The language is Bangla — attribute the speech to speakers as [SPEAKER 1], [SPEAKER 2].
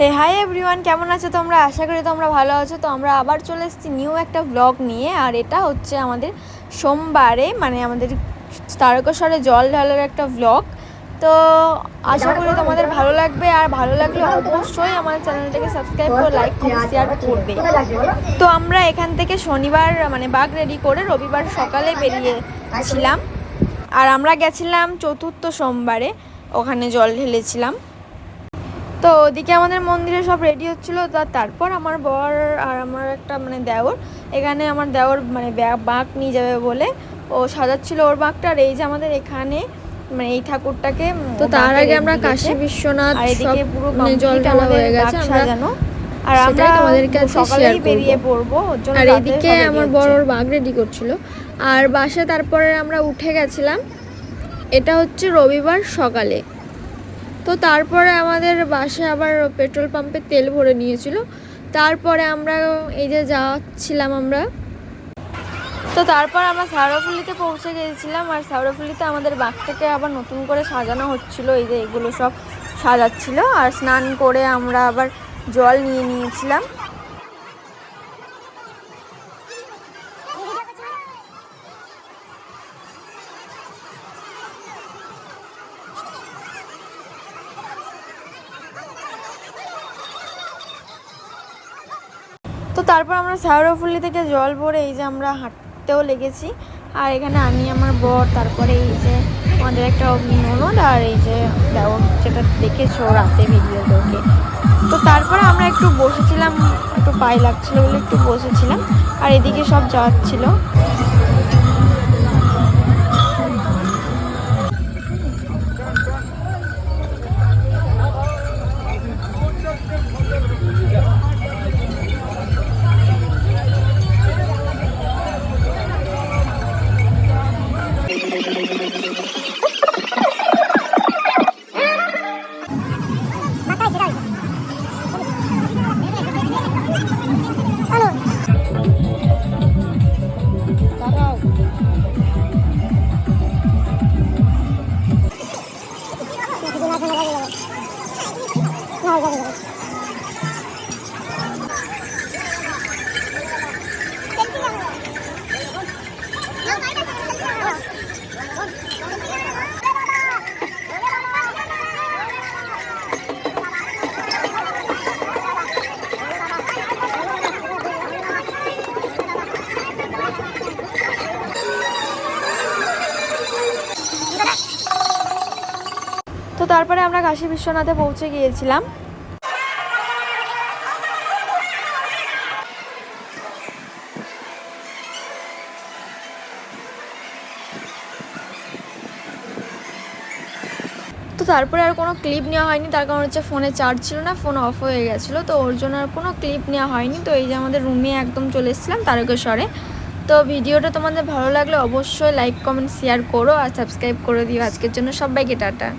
[SPEAKER 1] হে হাই এভরিওয়ান, কেমন আছো তোমরা? আশা করি তোমরা ভালো আছো। তো আমরা আবার চলে এসেছি নিউ একটা ব্লগ নিয়ে। আর এটা হচ্ছে আমাদের সোমবারে, মানে আমাদের তারকেশ্বরে জল ঢালার একটা ব্লগ। তো আশা করি তোমাদের ভালো লাগবে, আর ভালো লাগলে অবশ্যই আমাদের চ্যানেলটাকে সাবস্ক্রাইব করে লাইক কমেন্ট শেয়ার করবে। তো আমরা এখান থেকে শনিবার মানে বাগ রেডি করে রবিবার সকালে বেরিয়েছিলাম। আর আমরা গেছিলাম চতুর্থ সোমবারে, ওখানে জল ঢেলেছিলাম। তো ওদিকে আমাদের মন্দিরে সব রেডি হচ্ছিলো। তারপর আমার বর আর আমার একটা মানে দেওর, এখানে আমার দেওর মানে বাঁক নিয়ে যাবে বলে ও সাজাচ্ছিল ওর বাঁকটা। আর এই যে আমাদের এখানে মানে এই ঠাকুরটাকে, তো তার আগে আমরা কাশী বিশ্বনাথ আর এদিকে পুরো জল ঢালা হয়ে গেছে সাজানো। আর আমরা তোমাদের কাছে সকালেই বেরিয়ে পড়বো। আর এদিকে আমার বর ওর বাঁক রেডি করছিল। আর বাসে তারপরে আমরা উঠে গেছিলাম। এটা হচ্ছে রবিবার সকালে। তো তারপরে আমাদের বাসে আবার পেট্রোল পাম্পে তেল ভরে নিয়েছিল। তারপরে আমরা এই যে যাচ্ছিলাম আমরা। তো তারপর আমরা শেওড়াফুলিতে পৌঁছে গিয়েছিলাম। আর শেওড়াফুলিতে আমাদের বাঘটাকে আবার নতুন করে সাজানো হচ্ছিল। এই যে এগুলো সব সাজাচ্ছিল। আর স্নান করে আমরা আবার জল নিয়ে নিয়েছিলাম। তো তারপর আমরা শেওড়াফুলি থেকে জল ভরে এই যে আমরা হাঁটতেও লেগেছি। আর এখানে আমি, আমার বর, তারপরে এই যে আমাদের একটা ননদ, আর এই যে দেওর, যেটা দেখেছো রাতে ভিডিওতে। তো তারপরে আমরা একটু বসেছিলাম, একটু পায়ে লাগছিল বলে একটু বসেছিলাম। আর এদিকে সব যাচ্ছিল। তো তারপরে আমরা কাশী বিশ্বনাথে পৌঁছে গিয়েছিলাম। তো তারপরে আর কোনো ক্লিপ নেওয়া হয়নি, তার কারণ হচ্ছে ফোনে চার্জ ছিল না, ফোন অফ হয়ে গেছিলো। তো ওর জন্য আর কোনো ক্লিপ নেওয়া হয়নি। তো এই যে আমাদের রুমে একদম চলে এসেছিলাম তারকেশ্বরে। তো ভিডিওটা তোমাদের ভালো লাগলে অবশ্যই লাইক কমেন্ট শেয়ার করো আর সাবস্ক্রাইব করে দিও। আজকের জন্য সবাইকে টাটা।